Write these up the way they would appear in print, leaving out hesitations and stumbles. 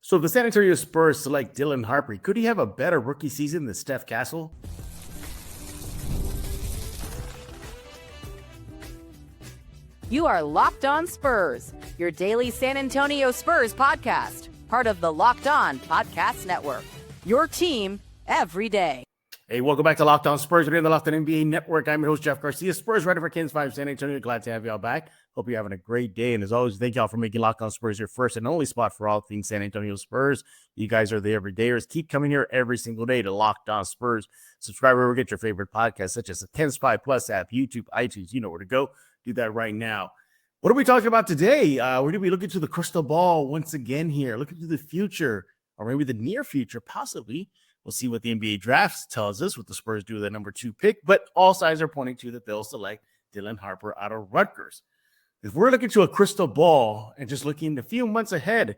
So if the San Antonio Spurs select Dylan Harper, could he have a better rookie season than Steph Castle? You are Locked On Spurs, your daily San Antonio Spurs podcast, part of the Locked On Podcast Network. Your team every day. Hey, welcome back to Locked On Spurs. We're in the Locked On NBA Network. I'm your host, Jeff Garcia, Spurs writer for Kings 5 San Antonio. Glad to have y'all back. Hope you're having a great day. And as always, thank y'all for making Locked On Spurs your first and only spot for all things San Antonio Spurs. You guys are the everydayers. Keep coming here every single day to Locked On Spurs. Subscribe wherever you get your favorite podcasts, such as the 10 Spy Plus app, YouTube, iTunes. You know where to go. Do that right now. What are we talking about today? We're going to be looking to the crystal ball once again here, looking to the future, or maybe the near future, possibly. We'll see what the NBA drafts tells us, what the Spurs do with the number 2 pick, but all signs are pointing to that they'll select Dylan Harper out of Rutgers. If we're looking to a crystal ball and just looking a few months ahead,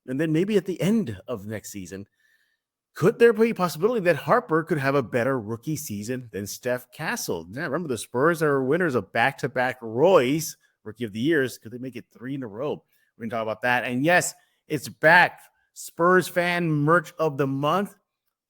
and then maybe at the end of next season, could there be a possibility that Harper could have a better rookie season than Steph Castle? Now, remember, the Spurs are winners of back-to-back Roy's Rookie of the Years. Could they make it 3 in a row? We're going to talk about that. And yes, it's back. Spurs fan merch of the month.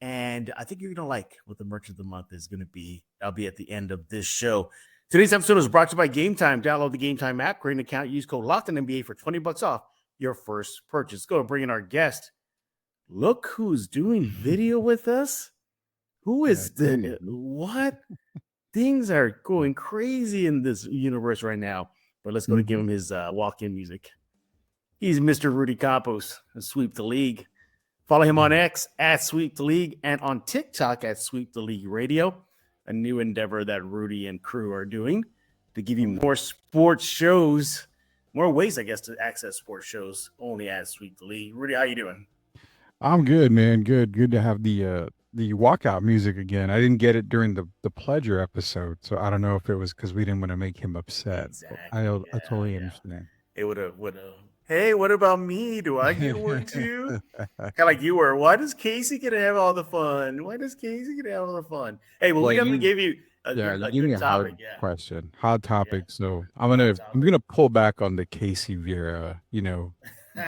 And I think you're going to like what the merch of the month is going to be. I'll be at the end of this show. Today's episode is brought to you by Game Time. Download the Game Time app, create an account, use code LOCKEDONNBA for $20 off your first purchase. Go and bring in our guest. Look who's doing video with us. Who is what? Things are going crazy in this universe right now. But let's go to give him his walk-in music. He's Mr. Rudy Campos, Sweep the League. Follow him on X at Sweep the League and on TikTok at Sweep the League Radio, a new endeavor that Rudy and crew are doing to give you more sports shows, more ways, I guess, to access sports shows only at Sweep the League. Rudy, how you doing? I'm good, man. Good to have the walkout music again. I didn't get it during the Pledger episode, so I don't know if it was because we didn't want to make him upset. Exactly. I totally understand. It would have. Hey, what about me? Do I get one too? Kind of like you were. Why does Casey get to have all the fun? Hey, well we definitely gave you a good topic. Question. Hot topic. Yeah. So I'm gonna pull back on the Casey Vera,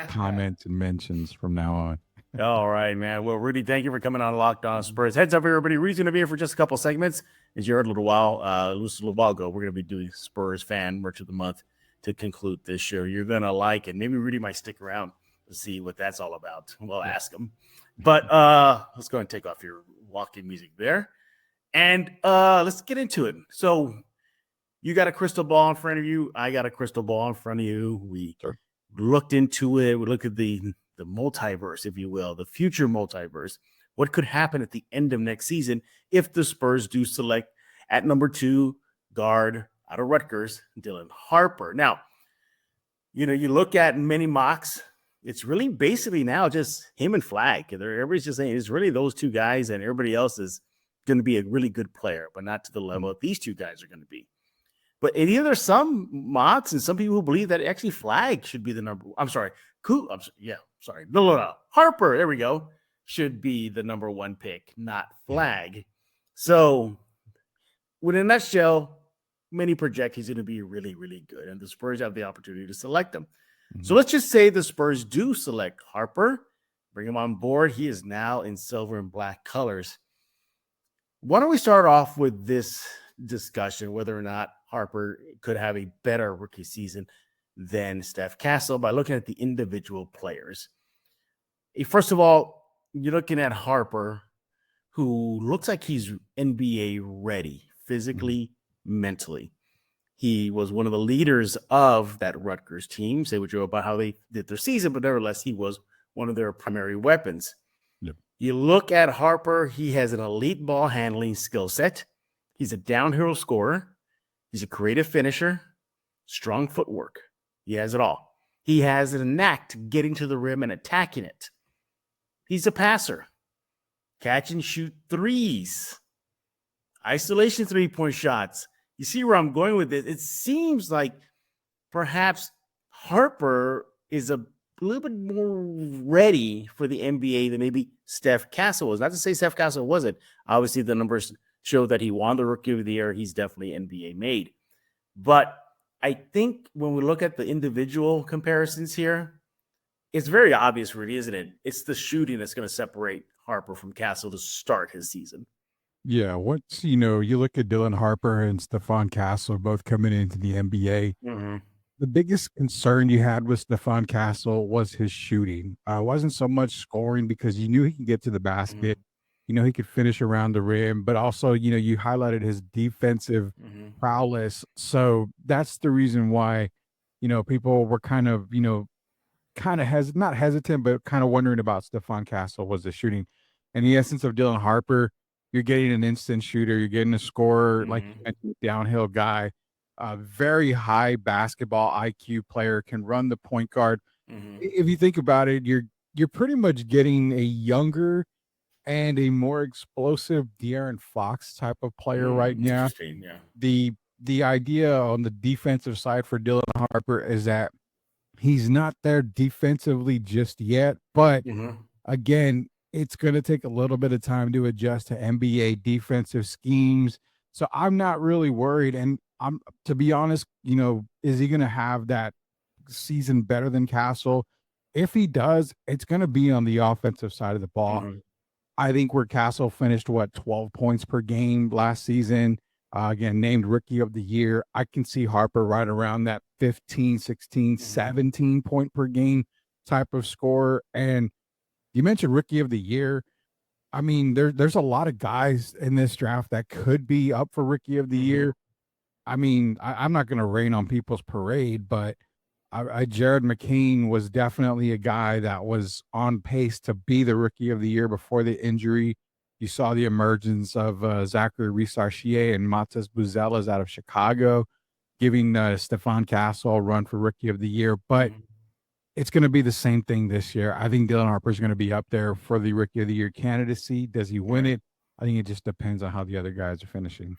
comments and mentions from now on. All right, man. Well, Rudy, thank you for coming on Locked On Spurs. Heads up, everybody. Reason to be here for just a couple segments. As you heard a little while ago, we're going to be doing Spurs fan merch of the month to conclude this show. You're going to like it. Maybe Rudy might stick around to see what that's all about. We'll ask him. But let's go ahead and take off your walking music there. And let's get into it. So you got a crystal ball in front of you. I got a crystal ball in front of you. We looked into it. We looked at the multiverse, if you will, the future multiverse. What could happen at the end of next season if the Spurs do select at number 2 guard out of Rutgers, Dylan Harper? Now, you look at many mocks, it's really basically now just him and Flag. Everybody's just saying it's really those 2 guys, and everybody else is going to be a really good player, but not to the level these 2 guys are going to be. But there's some mocks and some people who believe that actually Flag should be the number. I'm sorry. No. Harper, there we go, should be the number 1 pick, not Flag. So, in a nutshell, many project he's going to be really, really good, and the Spurs have the opportunity to select him. Mm-hmm. So let's just say the Spurs do select Harper, bring him on board. He is now in silver and black colors. Why don't we start off with this discussion, whether or not Harper could have a better rookie season than Steph Castle by looking at the individual players. First of all, you're looking at Harper, who looks like he's NBA ready, physically, mentally. He was one of the leaders of that Rutgers team. Say what you about how they did their season, but nevertheless, he was one of their primary weapons. Yep. You look at Harper, he has an elite ball handling skill set. He's a downhill scorer. He's a creative finisher, strong footwork. He has it all. He has a knack to getting to the rim and attacking it. He's a passer. Catch and shoot threes. Isolation 3-point shots. You see where I'm going with this? It seems like perhaps Harper is a little bit more ready for the NBA than maybe Steph Castle was. Not to say Steph Castle wasn't. Obviously, the numbers show that he won the Rookie of the Year. He's definitely NBA made. But I think when we look at the individual comparisons here, It's very obvious, Rudy, isn't it? It's the shooting that's going to separate Harper from Castle to start his season. Yeah, you look at Dylan Harper and Stephon Castle both coming into the NBA. Mm-hmm. The biggest concern you had with Stephon Castle was his shooting. Wasn't so much scoring because you knew he could get to the basket. He could finish around the rim, but also, you highlighted his defensive prowess. So that's the reason why, people were not hesitant, but kind of wondering about Stephon Castle was the shooting. And the essence of Dylan Harper, you're getting an instant shooter, you're getting a scorer, like you mentioned, downhill guy, a very high basketball IQ player, can run the point guard. If you think about it, you're pretty much getting a younger and a more explosive De'Aaron Fox type of player right now. Yeah. The idea on the defensive side for Dylan Harper is that he's not there defensively just yet, but again, it's going to take a little bit of time to adjust to NBA defensive schemes. So I'm not really worried. And to be honest, is he going to have that season better than Castle? If he does, it's going to be on the offensive side of the ball. I think where Castle finished, 12 points per game last season, again, named Rookie of the Year. I can see Harper right around that 15, 16, 17 point per game type of score. And you mentioned Rookie of the Year. I mean, there's a lot of guys in this draft that could be up for Rookie of the Year. I mean, I'm not going to rain on people's parade, but Jared McCain was definitely a guy that was on pace to be the Rookie of the Year before the injury. You saw the emergence of Zachary Rees-Archier and Matas Buzelas out of Chicago, giving Stephon Castle a run for Rookie of the Year. But it's going to be the same thing this year. I think Dylan Harper is going to be up there for the Rookie of the Year candidacy. Does he win it? I think it just depends on how the other guys are finishing.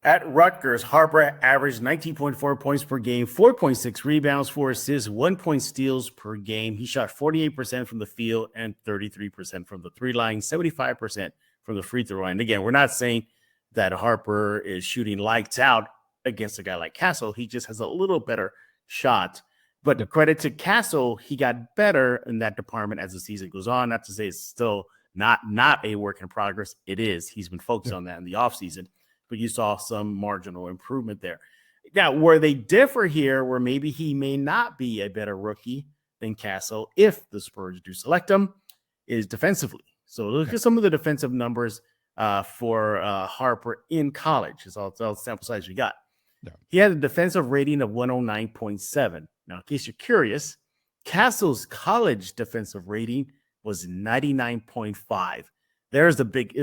At Rutgers, Harper averaged 19.4 points per game, 4.6 rebounds, 4 assists, 1 point steals per game. He shot 48% from the field and 33% from the three line, 75% from the free throw line. Again, we're not saying that Harper is shooting lights out against a guy like Castle. He just has a little better shot. But credit to Castle, he got better in that department as the season goes on. Not to say it's still not a work in progress. It is. He's been focused on that in the offseason. But you saw some marginal improvement there. Now, where they differ here, where maybe he may not be a better rookie than Castle if the Spurs do select him, is defensively. So look at some of the defensive numbers for Harper in college. It's all the sample size we got. Yeah. He had a defensive rating of 109.7. Now, in case you're curious, Castle's college defensive rating was 99.5. There's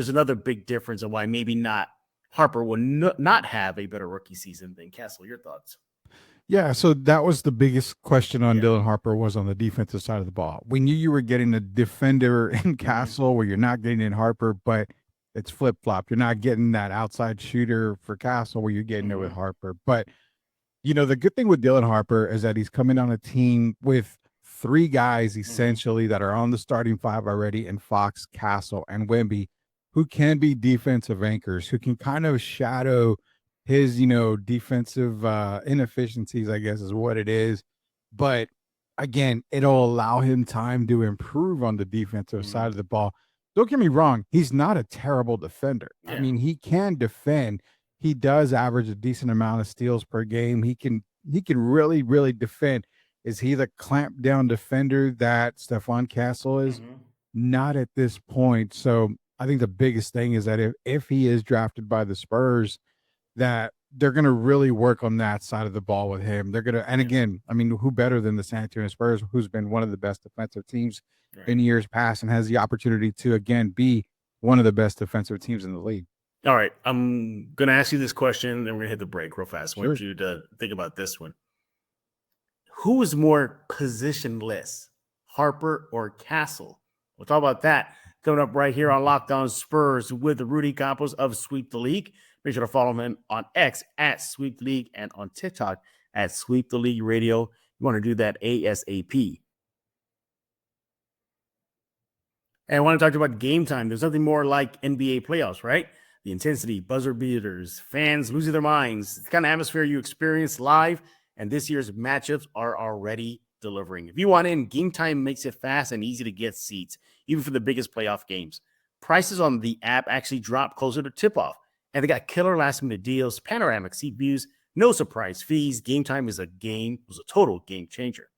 another big difference on why maybe not Harper will not have a better rookie season than Castle. Your thoughts? Yeah, so that was the biggest question on Dylan Harper, was on the defensive side of the ball. We knew you were getting a defender in Castle where you're not getting in Harper, but it's flip-flop. You're not getting that outside shooter for Castle where you're getting it with Harper. But, the good thing with Dylan Harper is that he's coming on a team with 3 guys essentially that are on the starting 5 already, in Fox, Castle, and Wemby, who can be defensive anchors, who can kind of shadow his, defensive inefficiencies, I guess is what it is. But again, it'll allow him time to improve on the defensive side of the ball. Don't get me wrong. He's not a terrible defender. I mean, he can defend. He does average a decent amount of steals per game. He can really, really defend. Is he the clamp down defender that Stephon Castle is? Not at this point. So I think the biggest thing is that if he is drafted by the Spurs, that they're going to really work on that side of the ball with him. They're going to, and again, I mean, who better than the San Antonio Spurs, who's been one of the best defensive teams in years past and has the opportunity to, again, be one of the best defensive teams in the league. All right. I'm going to ask you this question, and we're going to hit the break real fast. I want you to think about this one. Who is more positionless, Harper or Castle? We'll talk about that coming up right here on Locked On Spurs with Rudy Campos of Sweep the League. Make sure to follow him on X at Sweep the League and on TikTok at Sweep the League Radio. You want to do that ASAP. And I want to talk about game time. There's nothing more like NBA playoffs, right? The intensity, buzzer beaters, fans losing their minds. It's the kind of atmosphere you experience live, and this year's matchups are already delivering. If you want in, Game Time makes it fast and easy to get seats, even for the biggest playoff games. Prices on the app actually drop closer to tip-off, and they got killer last-minute deals, panoramic seat views, no surprise fees. Game Time was a total game changer.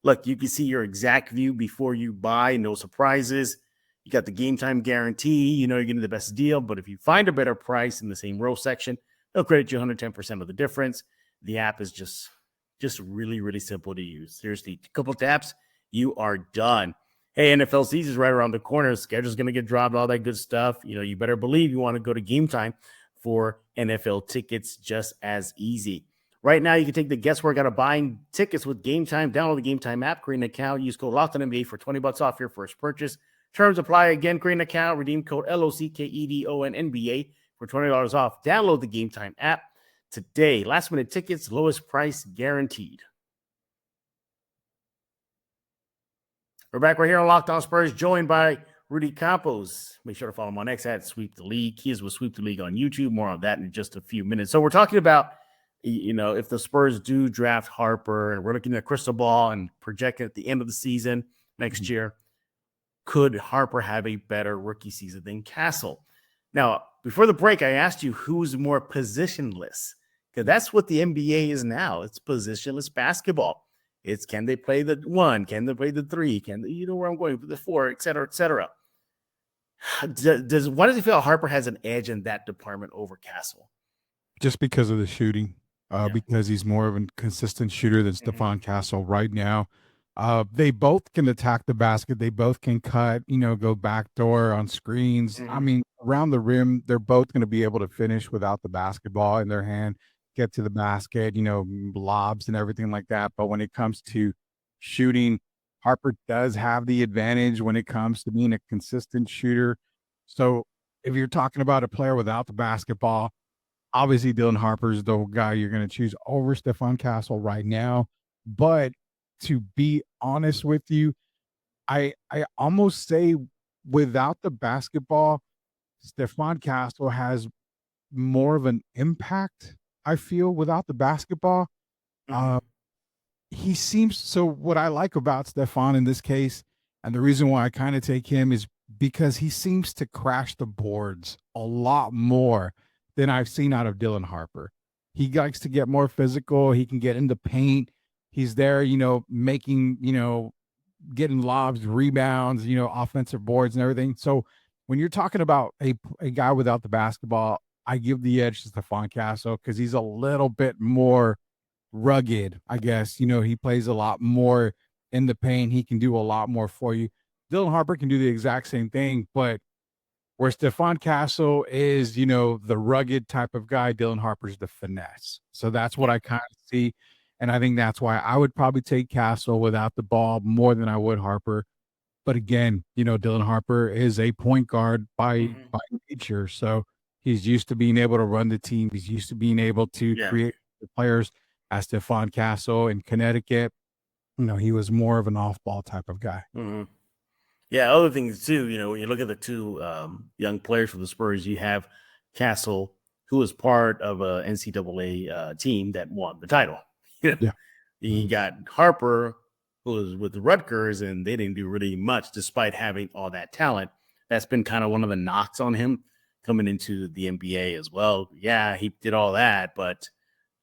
Look, you can see your exact view before you buy, no surprises. You got the Game Time guarantee. You know you're getting the best deal, but if you find a better price in the same row section, they'll credit you 110% of the difference. The app is just really, really simple to use. Seriously, a couple taps, you are done. Hey, NFL season's right around the corner. Schedule's going to get dropped, all that good stuff. You know, you better believe you want to go to Game Time for NFL tickets just as easy. Right now, you can take the guesswork out of buying tickets with Game Time. Download the Game Time app, create an account, use code LOCKEDONNBA for $20 off your first purchase. Terms apply. Again, create an account, redeem code LOCKEDONNBA for $20 off. Download the Game Time app today. Last minute tickets, lowest price guaranteed. We're back right here on Locked On Spurs, joined by Rudy Campos. Make sure to follow him on X at Sweep the League. He is with Sweep the League on YouTube. More on that in just a few minutes. So we're talking about, you know, if the Spurs do draft Harper, and we're looking at crystal ball and projecting at the end of the season next year, could Harper have a better rookie season than Castle? Now, before the break, I asked you who's more positionless, because that's what the NBA is now. It's positionless basketball. It's can they play the 1? Can they play the 3? Can they, you know where I'm going for the 4, et cetera, et cetera. Why does it feel Harper has an edge in that department over Castle? Just because of the shooting, because he's more of a consistent shooter than Stephon Castle right now. They both can attack the basket. They both can cut, go backdoor on screens. I mean, around the rim, they're both going to be able to finish without the basketball in their hand, get to the basket, lobs and everything like that. But when it comes to shooting, Harper does have the advantage when it comes to being a consistent shooter. So if you're talking about a player without the basketball, obviously Dylan Harper is the guy you're going to choose over Stephon Castle right now. But to be honest with you, I almost say without the basketball, Stephon Castle has more of an impact, I feel, without the basketball. He seems, so what I like about Stephon in this case, and the reason why I kind of take him is because he seems to crash the boards a lot more than I've seen out of Dylan Harper. He likes to get more physical. He can get in the paint. He's there, making, getting lobs, rebounds, offensive boards and everything. So when you're talking about a guy without the basketball, I give the edge to Stephon Castle because he's a little bit more rugged, I guess. He plays a lot more in the paint. He can do a lot more for you. Dylan Harper can do the exact same thing, but where Stephon Castle is, the rugged type of guy, Dylan Harper's the finesse. So that's what I kind of see. And I think that's why I would probably take Castle without the ball more than I would Harper. But again, Dylan Harper is a point guard by nature. So he's used to being able to run the team. He's used to being able to create the players. As Stephon Castle in Connecticut, he was more of an off-ball type of guy. Yeah, other things too, when you look at the two young players for the Spurs, you have Castle, who was part of a NCAA team that won the title. You got Harper, who was with the Rutgers, and they didn't do really much despite having all that talent. That's been kind of one of the knocks on him coming into the NBA as well. Yeah, he did all that, but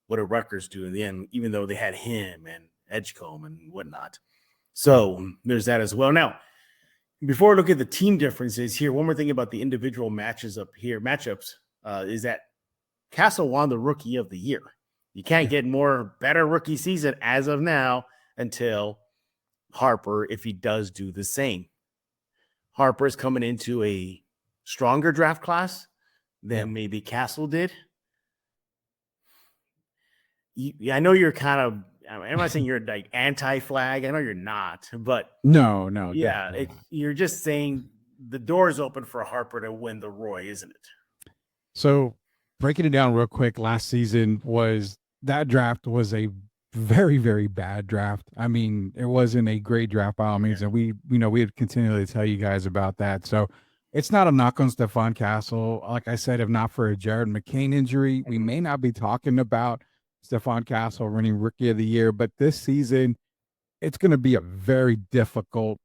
what did Rutgers do in the end, even though they had him and Edgecombe and whatnot? So there's that as well. Now, before we look at the team differences here, one more thing about the individual matchups is that Castle won the Rookie of the Year. You can't get better rookie season as of now until Harper, if he does do the same. Harper is coming into a stronger draft class than maybe Castle did. I know you're kind of, I'm not saying you're like anti-flag. I know you're not, but no. Yeah, you're just saying the door is open for Harper to win the Roy, isn't it? So breaking it down real quick, last season that draft was a very, very bad draft. I mean, it wasn't a great draft by all means. And we would continually tell you guys about that. So it's not a knock on Stephon Castle. Like I said, if not for a Jared McCain injury, we may not be talking about Stephon Castle winning Rookie of the Year. But this season, it's going to be a very difficult,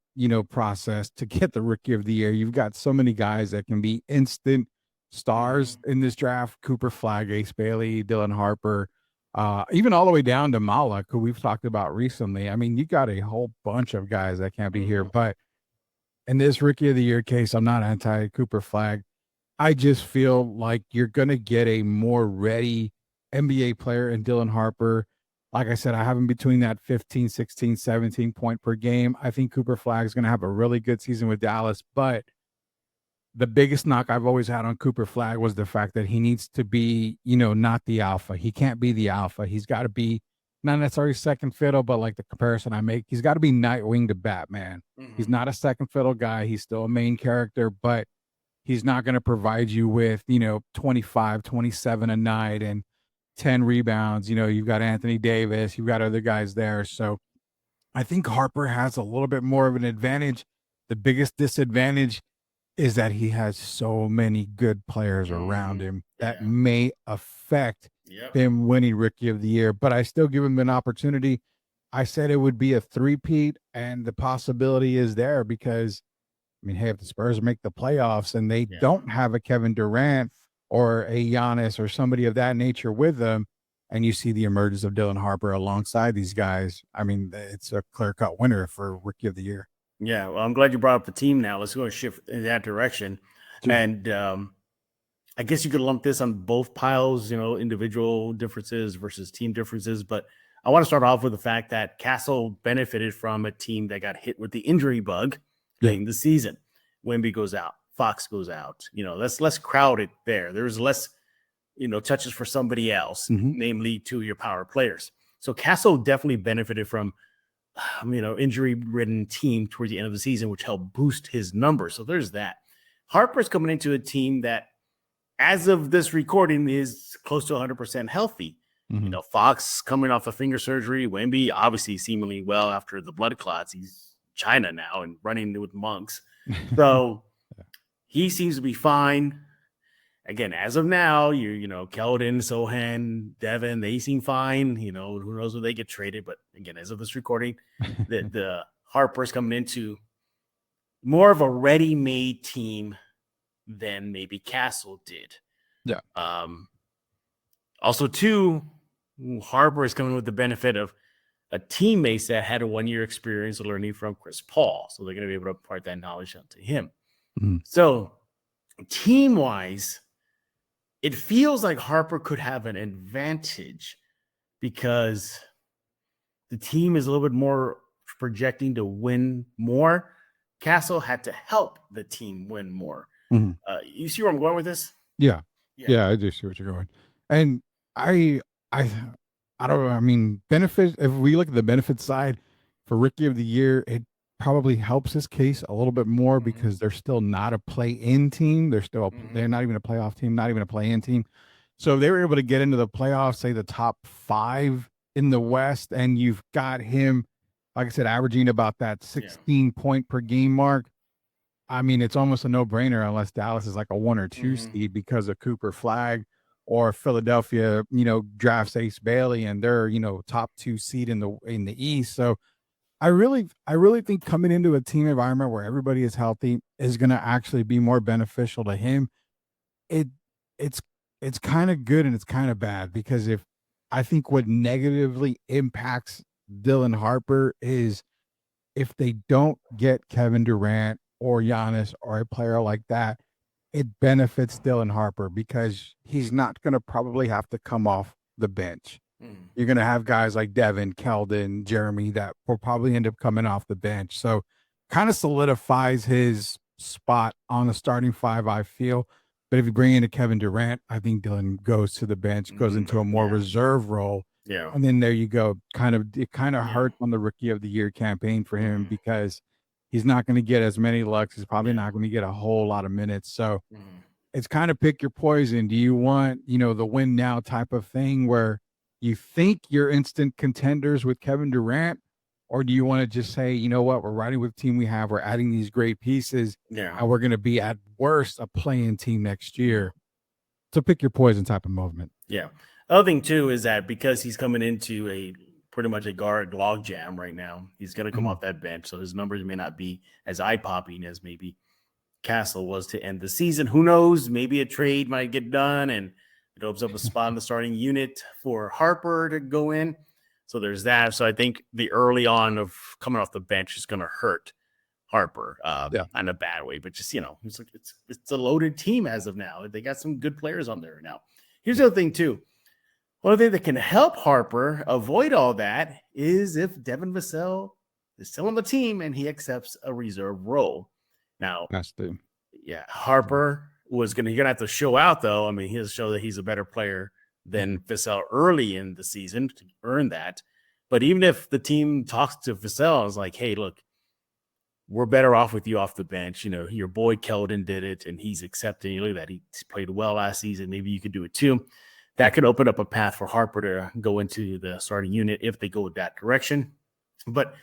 process to get the rookie of the year. You've got so many guys that can be instant stars in this draft: Cooper Flagg, Ace Bailey, Dylan Harper, even all the way down to Malak, who we've talked about recently. I mean, you got a whole bunch of guys that can't be here, but in this rookie of the year case, I'm not anti Cooper Flagg. I just feel like you're going to get a more ready NBA player in Dylan Harper. Like I said, I have him between that 15, 16, 17 point per game. I think Cooper Flagg is going to have a really good season with Dallas, but the biggest knock I've always had on Cooper Flagg was the fact that he needs to be, not the alpha. He can't be the alpha. He's got to be not necessarily second fiddle, but like the comparison I make, he's got to be Nightwing to Batman. He's not a second fiddle guy. He's still a main character, but he's not going to provide you with, 25, 27 a night and 10 rebounds. You've got Anthony Davis, you've got other guys there. So I think Harper has a little bit more of an advantage. The biggest disadvantage is that he has so many good players around him that may affect him winning Rookie of the Year. But I still give him an opportunity. I said it would be a three-peat, and the possibility is there because, I mean, hey, if the Spurs make the playoffs and they don't have a Kevin Durant or a Giannis or somebody of that nature with them, and you see the emergence of Dylan Harper alongside these guys, I mean, it's a clear-cut winner for Rookie of the Year. Yeah, well, I'm glad you brought up the team now. Let's go and shift in that direction. Sure. And I guess you could lump this on both piles, individual differences versus team differences. But I want to start off with the fact that Castle benefited from a team that got hit with the injury bug during the season. Wemby goes out, Fox goes out. That's less crowded there. There's less, touches for somebody else, namely two of your power players. So Castle definitely benefited from injury-ridden team towards the end of the season, which helped boost his numbers. So there's that. Harper's coming into a team that, as of this recording, is close to 100% healthy. Fox coming off a finger surgery. Wemby, obviously, seemingly well after the blood clots. He's China now and running with monks. So he seems to be fine. Again, as of now, Keldon, Sohan, Devin, they seem fine. Who knows when they get traded. But again, as of this recording, the Harper's coming into more of a ready-made team than maybe Castle did. Yeah. Also, too, Harper is coming with the benefit of a teammate that had a 1-year experience learning from Chris Paul. So they're going to be able to impart that knowledge onto him. So team-wise, it feels like Harper could have an advantage because the team is a little bit more projecting to win more. Castle had to help the team win more. You see where I'm going with this? Yeah, I do see what you're going. And I don't know. I mean, benefit. If we look at the benefit side for Rookie of the Year, it probably helps his case a little bit more because they're still not a play-in team. They're not even a playoff team, not even a play-in team. So if they were able to get into the playoffs, say the top 5 in the West, and you've got him, like I said, averaging about that 16 point per game mark. I mean, it's almost a no-brainer unless Dallas is like a 1 or 2 seed because of Cooper Flagg, or Philadelphia, drafts Ace Bailey and they're, top 2 seed in the East. So I really think coming into a team environment where everybody is healthy is going to actually be more beneficial to him. It's kind of good and it's kind of bad because I think what negatively impacts Dylan Harper is if they don't get Kevin Durant or Giannis or a player like that, it benefits Dylan Harper because he's not going to probably have to come off the bench. You're going to have guys like Devin, Keldon, Jeremy that will probably end up coming off the bench. So kind of solidifies his spot on the starting 5, I feel. But if you bring in a Kevin Durant, I think Dylan goes to the bench, goes into a more reserve role. Yeah. And then there you go. It kind of hurt on the Rookie of the Year campaign for him because he's not going to get as many looks. He's probably not going to get a whole lot of minutes. So it's kind of pick your poison. Do you want, the win now type of thing where you think you're instant contenders with Kevin Durant, or do you want to just say, you know what, we're riding with the team we have, we're adding these great pieces, and we're going to be at worst a play-in team next year? So pick your poison type of movement. Yeah. Other thing too is that because he's coming into a pretty much a guard logjam right now. He's going to come off that bench, so his numbers may not be as eye-popping as maybe Castle was to end the season. Who knows? Maybe a trade might get done, and it opens up a spot in the starting unit for Harper to go in. So there's that. So I think the early on of coming off the bench is going to hurt Harper in a bad way. But just, it's a loaded team as of now. They got some good players on there now. Here's the other thing, too. One thing that can help Harper avoid all that is if Devin Vassell is still on the team and he accepts a reserve role. Now, Harper you're gonna have to show out, though. I mean, he has to show that he's a better player than Vassell early in the season to earn that. But even if the team talks to Vassell and is like, hey, look, we're better off with you off the bench. Your boy Keldon did it and he's accepting. Look at that. He played well last season. Maybe you could do it too. That could open up a path for Harper to go into the starting unit if they go that direction. But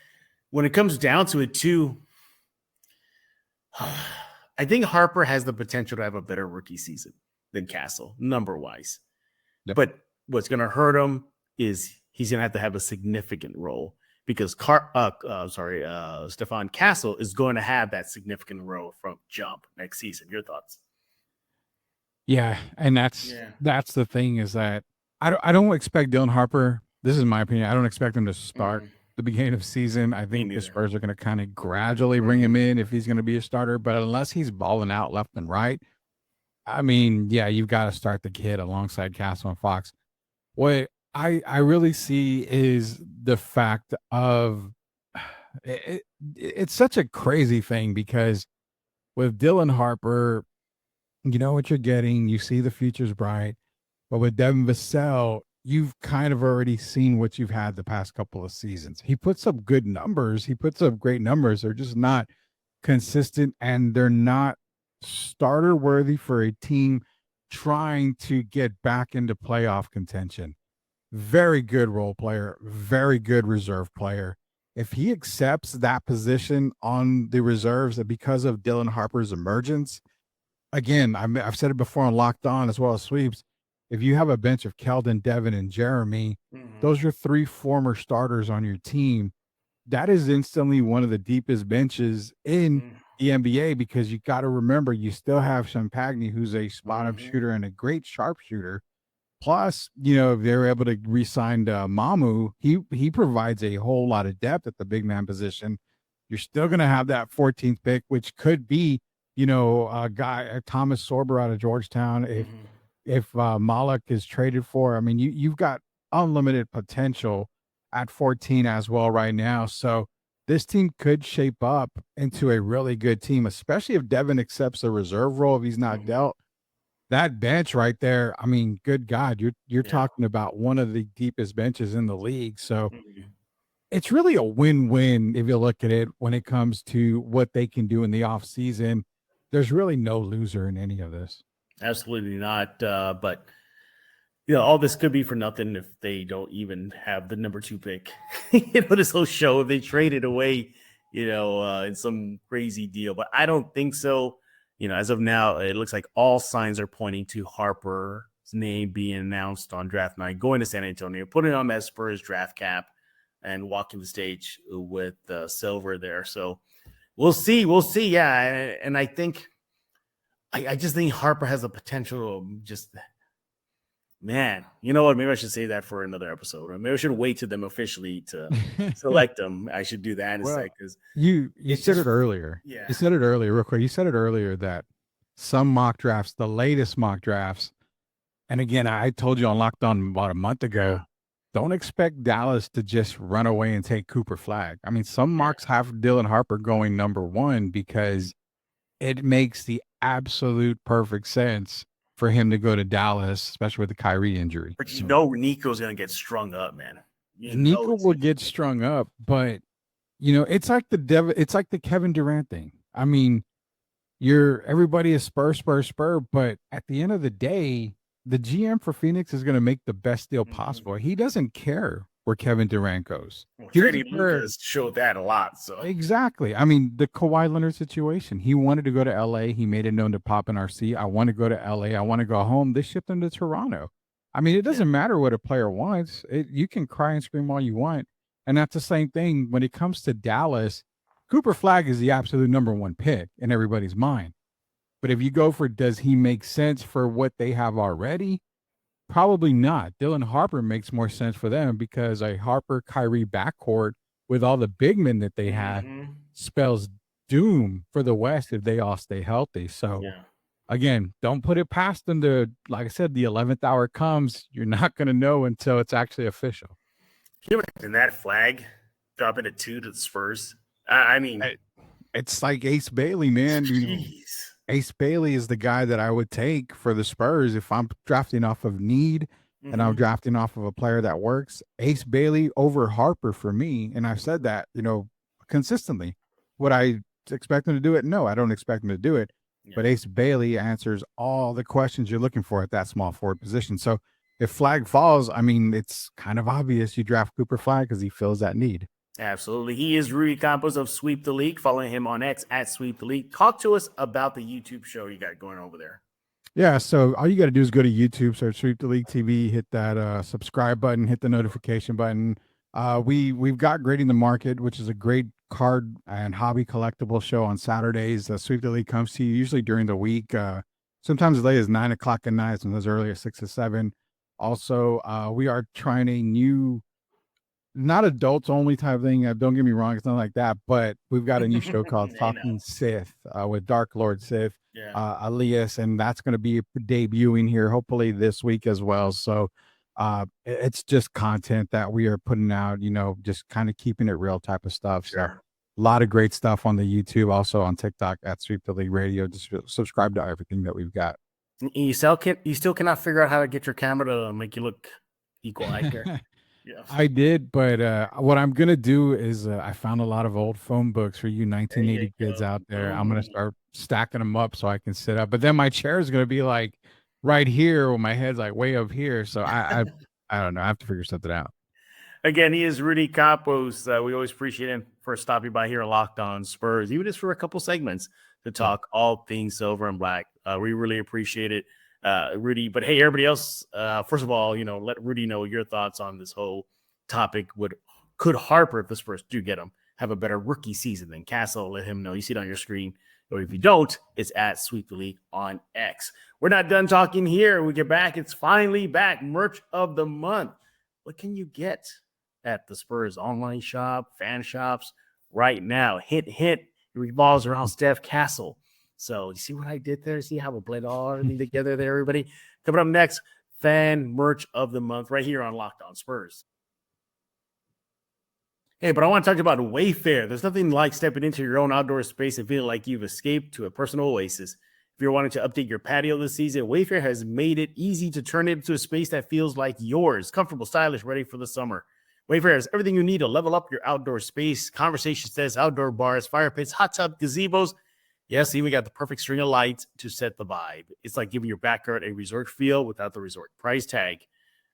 when it comes down to it too, I think Harper has the potential to have a better rookie season than Castle, number-wise. Yep. But what's going to hurt him is he's going to have a significant role because Stephon Castle is going to have that significant role from jump next season. Your thoughts? Yeah, and that's the thing is that I don't expect Dylan Harper. This is my opinion. I don't expect him to start the beginning of season. I think the Spurs are going to kind of gradually bring him in if he's going to be a starter. But unless he's balling out left and right, I mean, you've got to start the kid alongside Castle and Fox. What I really see is the fact of it's such a crazy thing because with Dylan Harper, you know what you're getting. You see the future's bright. But with Devin Vassell, you've kind of already seen what you've had the past couple of seasons. He puts up good numbers. He puts up great numbers. They're just not consistent, and they're not starter worthy for a team trying to get back into playoff contention. Very good role player, very good reserve player. If he accepts that position on the reserves because of Dylan Harper's emergence, again, I've said it before on Locked On as well as Sweeps. If you have a bench of Keldon, Devin, and Jeremy, those are 3 former starters on your team. That is instantly one of the deepest benches in the NBA because you got to remember you still have Champagne, who's a spot-up shooter and a great sharpshooter. Plus, if they're able to re-sign Mamu, he provides a whole lot of depth at the big man position. You're still going to have that 14th pick, which could be, a guy, Thomas Sorber out of Georgetown. If Malik is traded for, I mean, you've got unlimited potential at 14 as well right now. So this team could shape up into a really good team, especially if Devin accepts a reserve role if he's not dealt. That bench right there, I mean, good God, you're talking about one of the deepest benches in the league. So it's really a win-win if you look at it when it comes to what they can do in the offseason. There's really no loser in any of this. Absolutely not. But all this could be for nothing if they don't even have the number 2 pick. This whole show, if they trade it away, in some crazy deal. But I don't think so. As of now, it looks like all signs are pointing to Harper's name being announced on draft night, going to San Antonio, putting on that Spurs draft cap, and walking the stage with Silver there. So we'll see. We'll see. Yeah. And I think, I just think Harper has the potential of just, man, you know what? Maybe I should say that for another episode. Or maybe I should wait to them officially to select them. I should do that in a sec. Because you said it earlier. Yeah. You said it earlier, real quick. You said it earlier that some mock drafts, the latest mock drafts, and again, I told you on Locked On about a month ago, don't expect Dallas to just run away and take Cooper Flag. I mean, some mocks have Dylan Harper going number 1 because it makes the absolute perfect sense for him to go to Dallas, especially with the Kyrie injury. But Nico's going to get strung up, man. Nico will get strung up, but it's like the Kevin Durant thing. I mean, everybody is Spur, but at the end of the day, the GM for Phoenix is going to make the best deal possible. He doesn't care where Kevin Durant goes. Freddie Lucas showed that a lot. So exactly. I mean, the Kawhi Leonard situation. He wanted to go to LA. He made it known to Pop and RC. I want to go to LA. I want to go home. They shipped him to Toronto. I mean, it doesn't matter what a player wants. You can cry and scream all you want. And that's the same thing when it comes to Dallas. Cooper Flag is the absolute number one pick in everybody's mind. But if you go for does he make sense for what they have already? Probably not. Dylan Harper makes more sense for them because a Harper Kyrie backcourt with all the big men that they have spells doom for the West if they all stay healthy. So again, don't put it past them to, like I said, the 11th hour comes. You're not going to know until it's actually official. Can you imagine that Flag dropping a 2 to the Spurs? I mean, it's like Ace Bailey, man. Ace Bailey is the guy that I would take for the Spurs if I'm drafting off of need and I'm drafting off of a player that works. Ace Bailey over Harper for me, and I've said that, consistently. Would I expect him to do it? No, I don't expect him to do it. Yeah. But Ace Bailey answers all the questions you're looking for at that small forward position. So if Flag falls, I mean, it's kind of obvious you draft Cooper Flag because he fills that need. Absolutely. He is Rudy Campos of Sweep the League. Following him on X at Sweep the League. Talk to us about the YouTube show you got going over there. Yeah, so all you got to do is go to YouTube, search Sweep the League TV, hit that subscribe button, hit the notification button. We've got Grading the Market, which is a great card and hobby collectible show on Saturdays. Sweep the League comes to you usually during the week, sometimes as late as 9 o'clock at night, sometimes early as 6 or 7. Also, we are trying a new, not adults only type thing. Don't get me wrong, it's not like that, but we've got a new show called Talking Sith with Dark Lord Sith, Elias, and that's going to be debuting here hopefully this week as well. So it's just content that we are putting out, just kind of keeping it real type of stuff. So a lot of great stuff on the YouTube, also on TikTok at Sweep the League Radio. Just subscribe to everything that we've got. You still cannot figure out how to get your camera to make you look equal here. Yeah. I did, but what I'm going to do is I found a lot of old phone books for you 1980 kids out there. I'm going to start stacking them up so I can sit up. But then my chair is going to be like right here where my head's like way up here. So I don't know. I have to figure something out. Again, he is Rudy Campos. We always appreciate him for stopping by here at Locked On Spurs, even just for a couple segments to talk all things silver and black. We really appreciate it. Rudy, but hey, everybody else, first of all, let Rudy know your thoughts on this whole topic. Could Harper, if the Spurs do get him, have a better rookie season than Castle? Let him know. You see it on your screen, or if you don't, it's at Sweep the League on X. We're not done talking here. When we get back, it's finally back. Merch of the month. What can you get at the Spurs online shop, fan shops right now? Hint, it revolves around Stephon Castle. So you see what I did there? See how we blend all everything together there, everybody? Coming up next, fan merch of the month right here on Locked On Spurs. Hey, but I want to talk about Wayfair. There's nothing like stepping into your own outdoor space and feeling like you've escaped to a personal oasis. If you're wanting to update your patio this season, Wayfair has made it easy to turn it into a space that feels like yours. Comfortable, stylish, ready for the summer. Wayfair has everything you need to level up your outdoor space. Conversation desks, outdoor bars, fire pits, hot tub, gazebos. Yes, even got the perfect string of lights to set the vibe. It's like giving your backyard a resort feel without the resort price tag.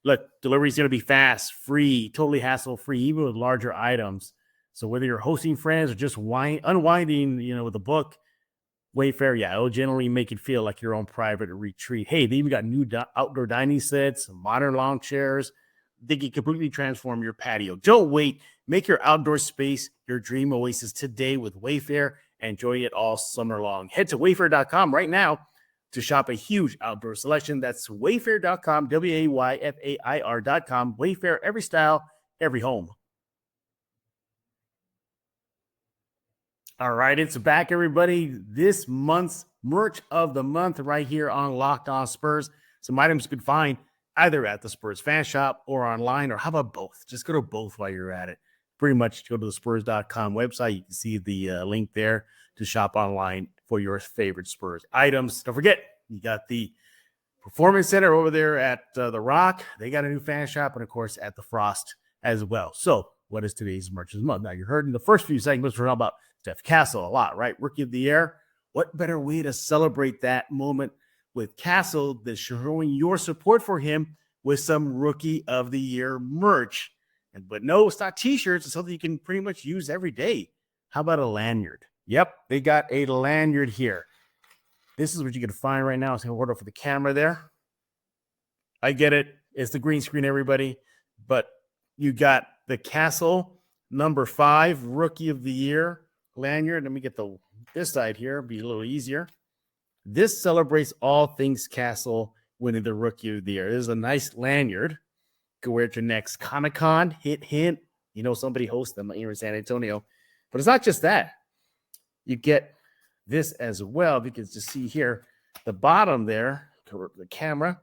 Look, delivery is going to be fast, free, totally hassle-free, even with larger items. So whether you're hosting friends or just unwinding, with a book, Wayfair, it'll generally make it feel like your own private retreat. Hey, they even got new outdoor dining sets, modern lawn chairs. They can completely transform your patio. Don't wait. Make your outdoor space your dream oasis today with Wayfair. Enjoy it all summer long. Head to wayfair.com right now to shop a huge outdoor selection. That's wayfair.com, WAYFAIR.com. Wayfair, every style, every home. All right, it's back, everybody. This month's merch of the month right here on Locked On Spurs. Some items you can find either at the Spurs fan shop or online, or how about both? Just go to both while you're at it. Pretty much go to the Spurs.com website. You can see the link there to shop online for your favorite Spurs items. Don't forget, you got the Performance Center over there at The Rock. They got a new fan shop, and, of course, at the Frost as well. So what is today's merch of the month? Now, you heard in the first few segments, we're talking about Stephon Castle a lot, right? Rookie of the Year. What better way to celebrate that moment with Castle than showing your support for him with some Rookie of the Year merch? But no, it's not t-shirts. It's something you can pretty much use every day. How about a lanyard? Yep, they got a lanyard here. This is what you can find right now. It's going to order for the camera there. I get it. It's the green screen, everybody. But you got the Castle number 5 Rookie of the Year lanyard. Let me get this side here. Be a little easier. This celebrates all things Castle winning the Rookie of the Year. This is a nice lanyard. You can wear it to next Comic-Con. Hint. You know somebody hosts them here in San Antonio. But it's not just that. You get this as well, because you see here, the bottom there, the camera,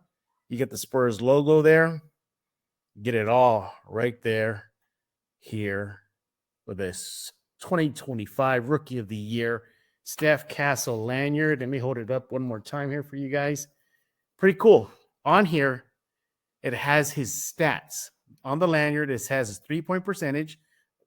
you get the Spurs logo there. Get it all right there, here, with this 2025 Rookie of the Year Steph Castle lanyard. Let me hold it up one more time here for you guys. Pretty cool. On here, it has his stats. On the lanyard, it has his 3-point percentage,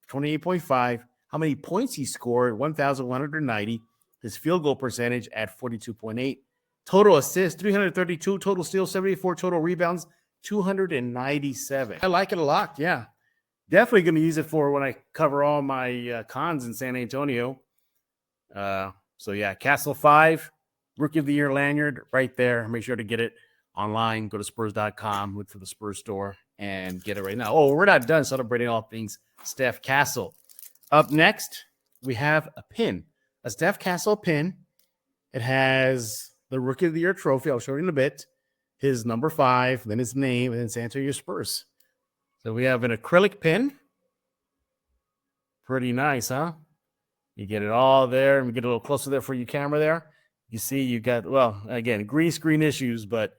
28.5, how many points he scored, 1,190, his field goal percentage at 42.8, total assists, 332, total steals, 74, total rebounds, 297. I like it a lot. Yeah. Definitely going to use it for when I cover all my cons in San Antonio. So yeah, Castle 5, Rookie of the Year lanyard right there. Make sure to get it online. Go to Spurs.com, look for the Spurs store, and get it right now. Oh, we're not done celebrating all things Steph Castle. Up next, we have a pin. A Steph Castle pin. It has the Rookie of the Year trophy. I'll show you in a bit. His number 5, then his name, and then San Antonio Spurs. So we have an acrylic pin. Pretty nice, huh? You get it all there. We get a little closer there for you, camera there. You see you got, well, again, green screen issues, but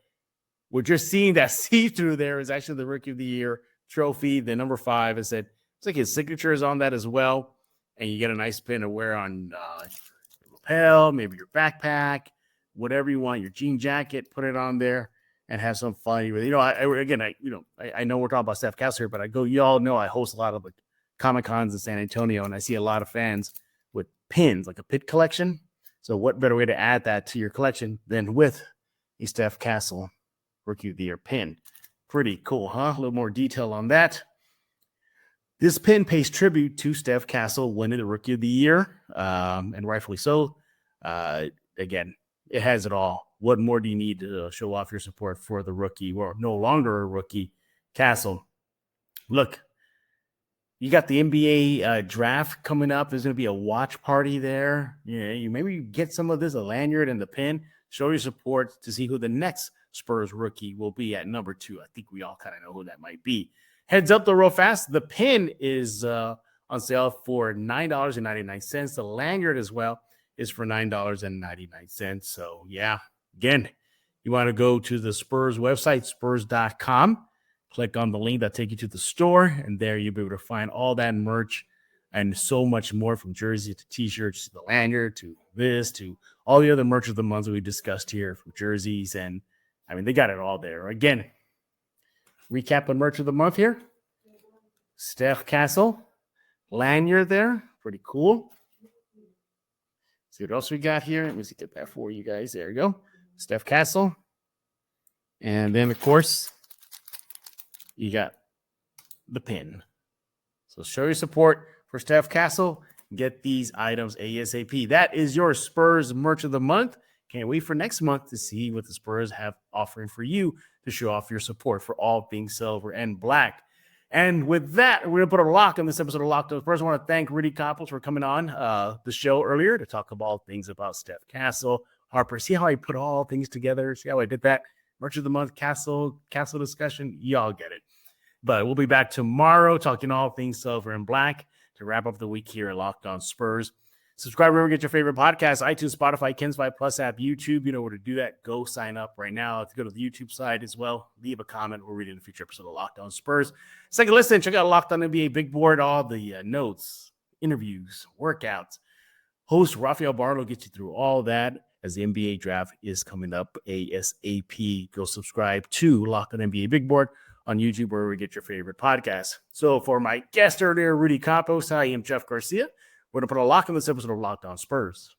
what you're seeing that see-through there is actually the Rookie of the Year trophy, the number 5. I said, it's like his signature is on that as well. And you get a nice pin to wear on your lapel, maybe your backpack, whatever you want, your jean jacket, put it on there. And have some fun with it. You know, I know we're talking about Steph Castle here, but you all know I host a lot of Comic-Cons in San Antonio, and I see a lot of fans with pins, like a pit collection. So what better way to add that to your collection than with a Steph Castle Rookie of the Year pin? Pretty cool, huh? A little more detail on that. This pin pays tribute to Steph Castle winning the Rookie of the Year, and rightfully so. Again, it has it all. What more do you need to show off your support for the rookie, or no longer a rookie, Castle? Look, you got the NBA draft coming up. There's going to be a watch party there. Yeah, you maybe get some of this, a lanyard and the pin. Show your support to see who the next Spurs rookie will be at number 2. I think we all kind of know who that might be. Heads up, though, real fast. The pin is on sale for $9.99. The lanyard as well is for $9.99. So, yeah. Again, you want to go to the Spurs website, spurs.com, click on the link that take you to the store, and there you'll be able to find all that merch and so much more, from jersey to t-shirts to the lanyard to this to all the other merch of the month that we discussed here, from jerseys. And I mean, they got it all there. Again, recap on merch of the month here. Steph Castle lanyard there. Pretty cool. See what else we got here. Let me see, get that for you guys. There you go. Steph Castle. And then, of course, you got the pin. So show your support for Steph Castle. Get these items ASAP. That is your Spurs merch of the month. Can't wait for next month to see what the Spurs have offering for you to show off your support for all things silver and black. And with that, we're going to put a lock on this episode of Locked On Spurs. I want to thank Rudy Campos for coming on the show earlier to talk about things about Steph Castle, Harper. See how I put all things together? See how I did that? Merch of the month, Castle discussion. Y'all get it. But we'll be back tomorrow talking all things silver and black to wrap up the week here at Locked On Spurs. Subscribe wherever you get your favorite podcast: iTunes, Spotify, Kinsby Plus app, YouTube. You know where to do that. Go sign up right now. If you go to the YouTube side as well, leave a comment. We'll read it in a future episode of Locked On Spurs. Second listen, check out Locked On NBA Big Board. All the notes, interviews, workouts. Host Rafael Barlow gets you through all that as the NBA draft is coming up ASAP. Go subscribe to Locked On NBA Big Board on YouTube, where we get your favorite podcast. So for my guest earlier, Rudy Campos, I am Jeff Garcia. We're going to put a lock on this episode of Locked On Spurs.